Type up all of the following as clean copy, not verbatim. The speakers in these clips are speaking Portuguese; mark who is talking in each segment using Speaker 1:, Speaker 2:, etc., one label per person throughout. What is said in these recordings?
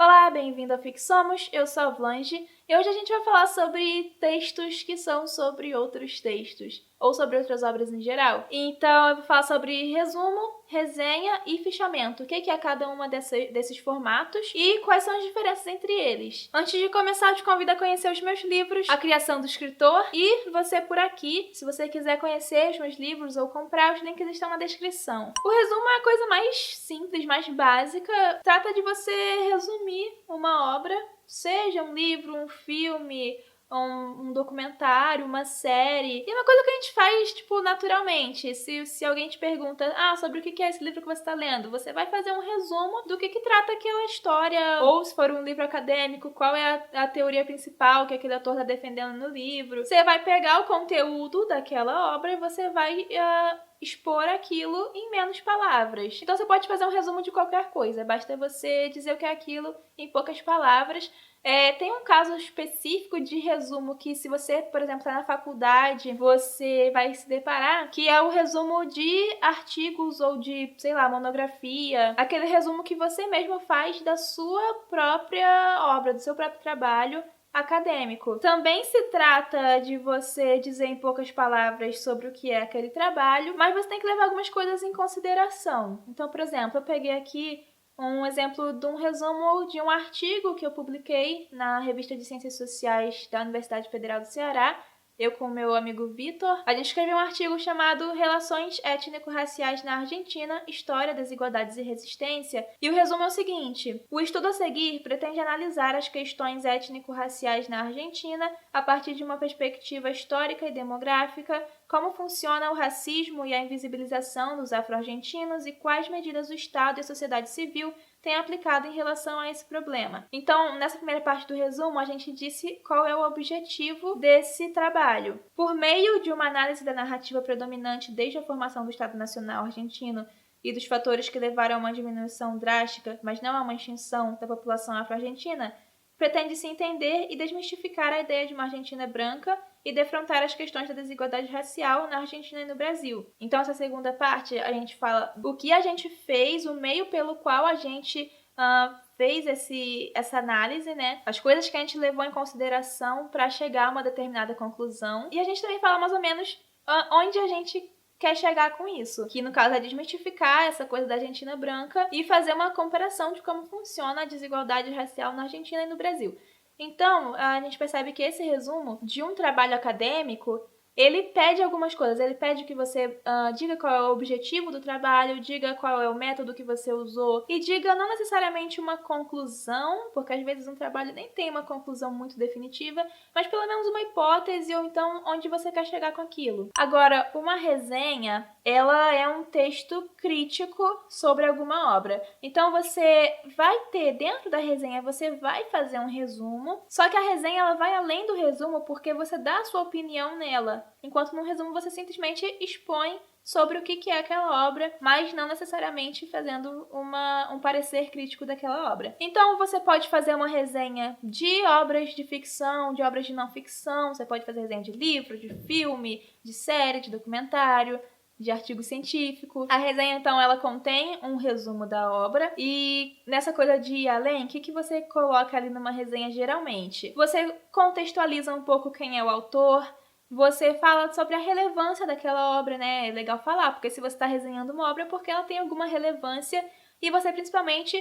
Speaker 1: Olá, bem-vindo ao Fixomos, eu sou a Blanche e hoje a gente vai falar sobre textos que são sobre outros textos, ou sobre outras obras em geral. Então eu vou falar sobre resumo, resenha e fichamento, o que é cada uma desses formatos e quais são as diferenças entre eles. Antes de começar, eu te convido a conhecer os meus livros, A Criação do Escritor e você por aqui, se você quiser conhecer os meus livros ou comprar, os links estão na descrição. O resumo é a coisa mais simples, mais básica, trata de você resumir uma obra, seja um livro, um filme, um documentário, uma série. E uma coisa que a gente faz, naturalmente. Se alguém te pergunta, sobre o que é esse livro que você está lendo, você vai fazer um resumo do que trata aquela história. Ou se for um livro acadêmico, qual é a teoria principal que aquele autor está defendendo no livro. Você vai pegar o conteúdo daquela obra e você vai expor aquilo em menos palavras. Então você pode fazer um resumo de qualquer coisa, basta você dizer o que é aquilo em poucas palavras. Tem um caso específico de resumo que, se você, por exemplo, está na faculdade, você vai se deparar, que é o resumo de artigos ou de, monografia. Aquele resumo que você mesmo faz da sua própria obra, do seu próprio trabalho acadêmico. Também se trata de você dizer em poucas palavras sobre o que é aquele trabalho, mas você tem que levar algumas coisas em consideração. Então, por exemplo, eu peguei aqui um exemplo de um resumo de um artigo que eu publiquei na revista de Ciências Sociais da Universidade Federal do Ceará. Eu com o meu amigo Vitor, a gente escreveu um artigo chamado Relações Étnico-Raciais na Argentina, História, Desigualdades e Resistência. E o resumo é o seguinte: o estudo a seguir pretende analisar as questões étnico-raciais na Argentina a partir de uma perspectiva histórica e demográfica, como funciona o racismo e a invisibilização dos afro-argentinos e quais medidas o Estado e a sociedade civil tem aplicado em relação a esse problema. Então, nessa primeira parte do resumo, a gente disse qual é o objetivo desse trabalho. Por meio de uma análise da narrativa predominante desde a formação do Estado Nacional argentino e dos fatores que levaram a uma diminuição drástica, mas não a uma extinção da população afro-argentina, pretende-se entender e desmistificar a ideia de uma Argentina branca e defrontar as questões da desigualdade racial na Argentina e no Brasil. Então, essa segunda parte, a gente fala o que a gente fez, o meio pelo qual a gente fez essa análise, né? As coisas que a gente levou em consideração para chegar a uma determinada conclusão. E a gente também fala mais ou menos onde a gente quer chegar com isso, que no caso é desmistificar essa coisa da Argentina branca e fazer uma comparação de como funciona a desigualdade racial na Argentina e no Brasil. Então, a gente percebe que esse resumo de um trabalho acadêmico, ele pede algumas coisas. Ele pede que você diga qual é o objetivo do trabalho, diga qual é o método que você usou e diga não necessariamente uma conclusão, porque às vezes um trabalho nem tem uma conclusão muito definitiva, mas pelo menos uma hipótese ou então onde você quer chegar com aquilo. Agora, uma resenha, ela é um texto crítico sobre alguma obra. Então você vai ter, dentro da resenha, você vai fazer um resumo, só que a resenha ela vai além do resumo porque você dá a sua opinião nela, enquanto no resumo você simplesmente expõe sobre o que é aquela obra, mas não necessariamente fazendo um parecer crítico daquela obra. Então você pode fazer uma resenha de obras de ficção, de obras de não ficção, você pode fazer resenha de livro, de filme, de série, de documentário, de artigo científico. A resenha, então, ela contém um resumo da obra e nessa coisa de ir além, o que você coloca ali numa resenha geralmente? Você contextualiza um pouco quem é o autor, você fala sobre a relevância daquela obra, né? É legal falar, porque se você está resenhando uma obra é porque ela tem alguma relevância e você principalmente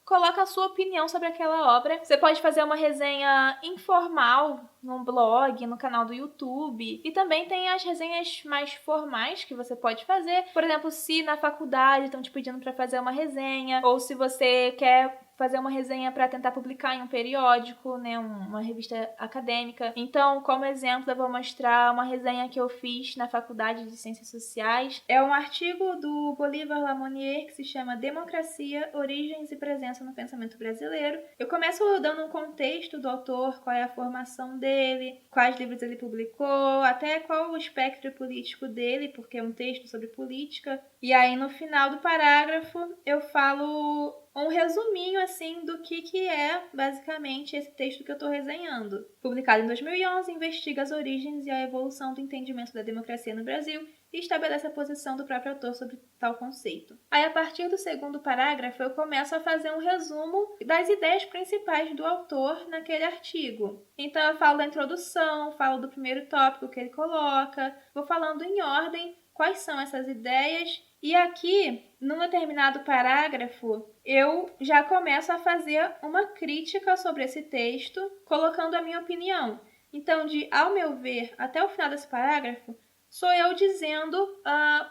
Speaker 1: coloca a sua opinião sobre aquela obra. Você pode fazer uma resenha informal num blog, no canal do YouTube. E também tem as resenhas mais formais que você pode fazer. Por exemplo, se na faculdade estão te pedindo para fazer uma resenha, ou se você quer fazer uma resenha para tentar publicar em um periódico, né, uma revista acadêmica. Então, como exemplo, eu vou mostrar uma resenha que eu fiz na Faculdade de Ciências Sociais. É um artigo do Bolívar Lamonnier que se chama Democracia, Origens e Presença no Pensamento Brasileiro. Eu começo dando um contexto do autor, qual é a formação dele, quais livros ele publicou, até qual o espectro político dele, porque é um texto sobre política. E aí, no final do parágrafo, eu falo um resuminho, assim, do que é, basicamente, esse texto que eu estou resenhando. Publicado em 2011, investiga as origens e a evolução do entendimento da democracia no Brasil e estabelece a posição do próprio autor sobre tal conceito. Aí, a partir do segundo parágrafo, eu começo a fazer um resumo das ideias principais do autor naquele artigo. Então, eu falo da introdução, falo do primeiro tópico que ele coloca, vou falando em ordem quais são essas ideias. E aqui, num determinado parágrafo, eu já começo a fazer uma crítica sobre esse texto, colocando a minha opinião. Então, ao meu ver, até o final desse parágrafo, sou eu dizendo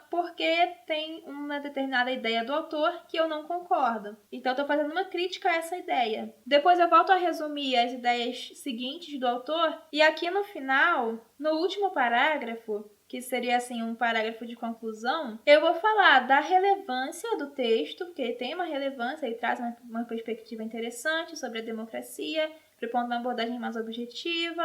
Speaker 1: porque tem uma determinada ideia do autor que eu não concordo. Então, estou fazendo uma crítica a essa ideia. Depois eu volto a resumir as ideias seguintes do autor, e aqui no final, no último parágrafo, que seria assim um parágrafo de conclusão, eu vou falar da relevância do texto, porque ele tem uma relevância, ele traz uma perspectiva interessante sobre a democracia, propondo uma abordagem mais objetiva,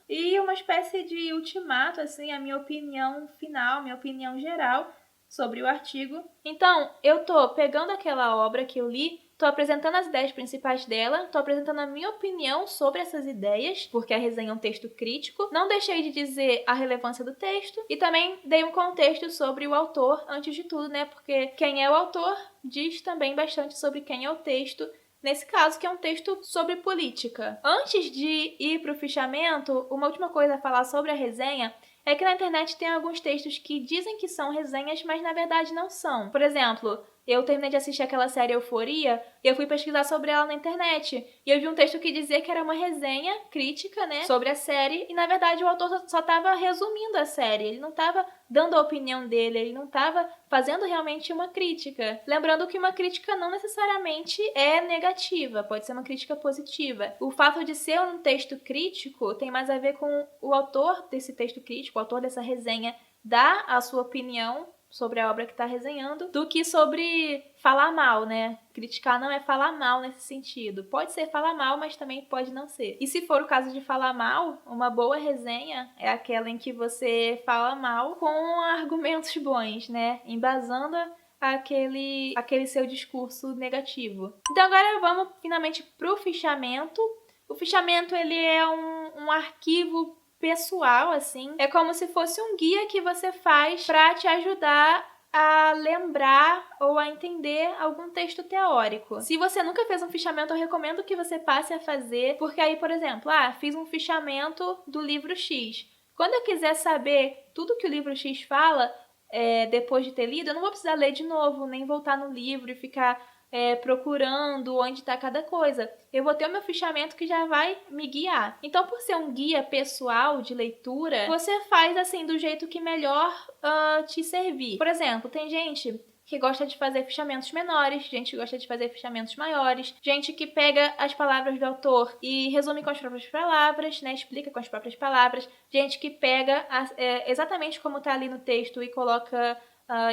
Speaker 1: e uma espécie de ultimato, assim, a minha opinião final, minha opinião geral sobre o artigo. Então, eu tô pegando aquela obra que eu li, tô apresentando as ideias principais dela, tô apresentando a minha opinião sobre essas ideias, porque a resenha é um texto crítico. Não deixei de dizer a relevância do texto e também dei um contexto sobre o autor, antes de tudo, né? Porque quem é o autor diz também bastante sobre quem é o texto, nesse caso, que é um texto sobre política. Antes de ir pro fichamento, uma última coisa a falar sobre a resenha é que na internet tem alguns textos que dizem que são resenhas, mas na verdade não são. Por exemplo, eu terminei de assistir aquela série Euforia e eu fui pesquisar sobre ela na internet. E eu vi um texto que dizia que era uma resenha crítica, né, sobre a série. E na verdade o autor só estava resumindo a série. Ele não estava dando a opinião dele, ele não estava fazendo realmente uma crítica. Lembrando que uma crítica não necessariamente é negativa, pode ser uma crítica positiva. O fato de ser um texto crítico tem mais a ver com o autor desse texto crítico, o autor dessa resenha, dar a sua opinião sobre a obra que está resenhando, do que sobre falar mal, né? Criticar não é falar mal nesse sentido. Pode ser falar mal, mas também pode não ser. E se for o caso de falar mal, uma boa resenha é aquela em que você fala mal com argumentos bons, né? Embasando aquele seu discurso negativo. Então agora vamos finalmente pro fichamento. O fichamento, ele é um arquivo pessoal, assim. É como se fosse um guia que você faz para te ajudar a lembrar ou a entender algum texto teórico. Se você nunca fez um fichamento, eu recomendo que você passe a fazer, porque aí, por exemplo, fiz um fichamento do livro X. Quando eu quiser saber tudo que o livro X fala, depois de ter lido, eu não vou precisar ler de novo, nem voltar no livro e ficar procurando onde está cada coisa. Eu vou ter o meu fichamento que já vai me guiar. Então, por ser um guia pessoal de leitura, você faz assim do jeito que melhor te servir. Por exemplo, tem gente que gosta de fazer fichamentos menores, gente que gosta de fazer fichamentos maiores, gente que pega as palavras do autor e resume com as próprias palavras, né, explica com as próprias palavras, gente que pega exatamente como está ali no texto e coloca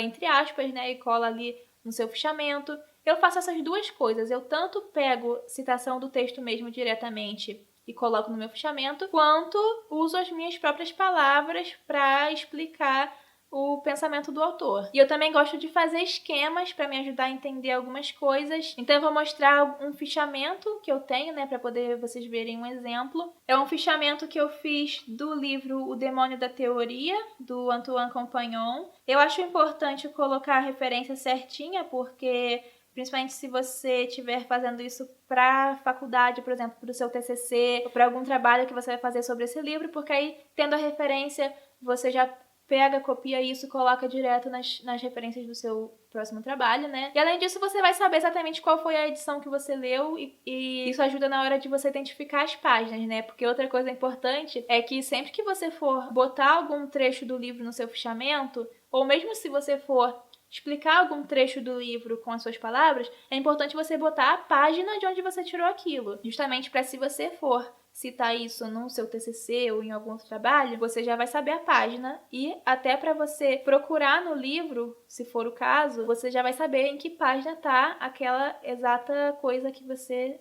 Speaker 1: entre aspas, né, e cola ali no seu fichamento. Eu faço essas duas coisas. Eu tanto pego citação do texto mesmo diretamente e coloco no meu fichamento, quanto uso as minhas próprias palavras para explicar o pensamento do autor. E eu também gosto de fazer esquemas para me ajudar a entender algumas coisas. Então eu vou mostrar um fichamento que eu tenho, né, para poder vocês verem um exemplo. É um fichamento que eu fiz do livro O Demônio da Teoria, do Antoine Compagnon. Eu acho importante colocar a referência certinha, porque principalmente se você estiver fazendo isso para faculdade, por exemplo, para o seu TCC, ou para algum trabalho que você vai fazer sobre esse livro, porque aí, tendo a referência, você já pega, copia isso e coloca direto nas referências do seu próximo trabalho, né? E além disso, você vai saber exatamente qual foi a edição que você leu e isso ajuda na hora de você identificar as páginas, né? Porque outra coisa importante é que sempre que você for botar algum trecho do livro no seu fichamento, ou mesmo se você for explicar algum trecho do livro com as suas palavras, é importante você botar a página de onde você tirou aquilo. Justamente para, se você for citar isso no seu TCC ou em algum outro trabalho, você já vai saber a página e até para você procurar no livro, se for o caso, você já vai saber em que página tá aquela exata coisa que você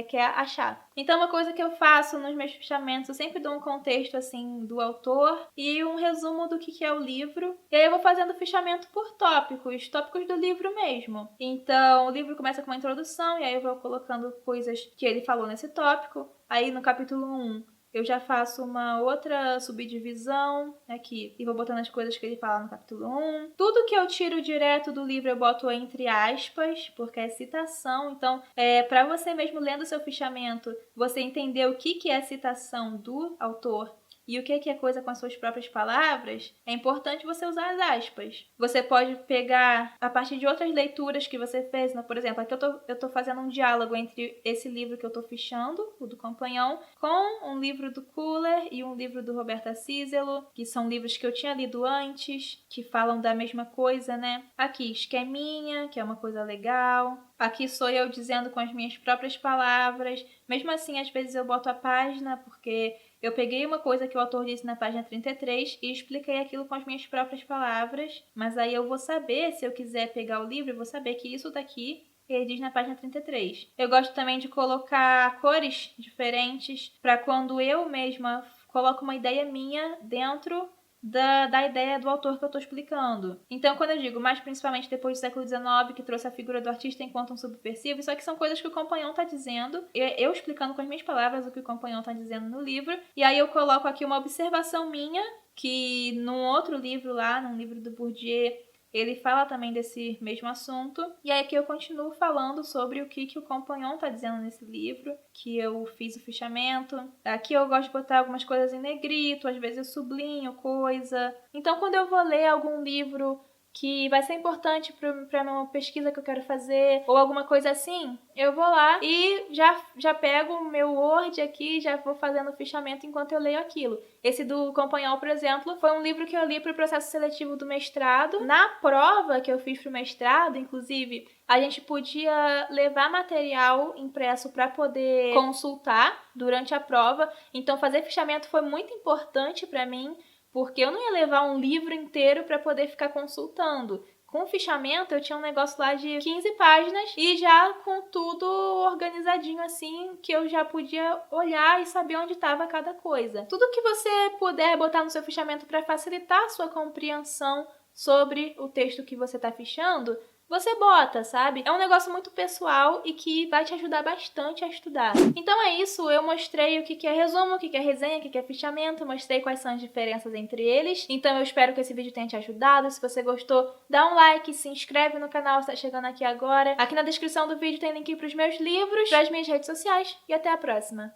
Speaker 1: quer achar. Então, uma coisa que eu faço nos meus fichamentos, eu sempre dou um contexto, assim, do autor e um resumo do que é o livro. E aí eu vou fazendo fichamento por tópicos do livro mesmo. Então, o livro começa com uma introdução e aí eu vou colocando coisas que ele falou nesse tópico. Aí, no capítulo 1, eu já faço uma outra subdivisão aqui e vou botando as coisas que ele fala no capítulo 1. Tudo que eu tiro direto do livro eu boto entre aspas, porque é citação. Então, para você mesmo lendo o seu fichamento, você entender o que é citação do autor e o que é coisa com as suas próprias palavras, é importante você usar as aspas. Você pode pegar a partir de outras leituras que você fez, né? Por exemplo, aqui eu tô fazendo um diálogo entre esse livro que eu tô fichando, o do Companhão, com um livro do Kuller e um livro do Roberto Cícero, que são livros que eu tinha lido antes, que falam da mesma coisa, né? Aqui, esqueminha, que é uma coisa legal. Aqui sou eu dizendo com as minhas próprias palavras. Mesmo assim, às vezes eu boto a página, porque eu peguei uma coisa que o autor disse na página 33 e expliquei aquilo com as minhas próprias palavras, mas aí eu vou saber, se eu quiser pegar o livro, eu vou saber que isso daqui ele diz na página 33. Eu gosto também de colocar cores diferentes para quando eu mesma coloco uma ideia minha dentro da ideia do autor que eu estou explicando. Então, quando eu digo, mais principalmente depois do século XIX, que trouxe a figura do artista enquanto um subversivo, isso aqui são coisas que o Companhão está dizendo, eu explicando com as minhas palavras o que o Companhão está dizendo no livro, e aí eu coloco aqui uma observação minha, que num outro livro lá, num livro do Bourdieu, ele fala também desse mesmo assunto. E aí aqui eu continuo falando sobre o que o Companhão tá dizendo nesse livro, que eu fiz o fichamento. Aqui eu gosto de botar algumas coisas em negrito, às vezes eu sublinho coisa. Então, quando eu vou ler algum livro que vai ser importante para uma pesquisa que eu quero fazer, ou alguma coisa assim, eu vou lá e já pego o meu Word aqui e já vou fazendo o fichamento enquanto eu leio aquilo. Esse do Companhão, por exemplo, foi um livro que eu li para o processo seletivo do mestrado. Na prova que eu fiz para o mestrado, inclusive, a gente podia levar material impresso para poder consultar durante a prova. Então, fazer fichamento foi muito importante para mim, porque eu não ia levar um livro inteiro para poder ficar consultando. Com o fichamento, eu tinha um negócio lá de 15 páginas e já com tudo organizadinho assim, que eu já podia olhar e saber onde estava cada coisa. Tudo que você puder botar no seu fichamento para facilitar a sua compreensão sobre o texto que você está fichando, você bota, sabe? É um negócio muito pessoal e que vai te ajudar bastante a estudar. Então é isso, eu mostrei o que é resumo, o que é resenha, o que é fichamento, mostrei quais são as diferenças entre eles. Então eu espero que esse vídeo tenha te ajudado. Se você gostou, dá um like, se inscreve no canal se tá chegando aqui agora. Aqui na descrição do vídeo tem link para os meus livros, para as minhas redes sociais e até a próxima.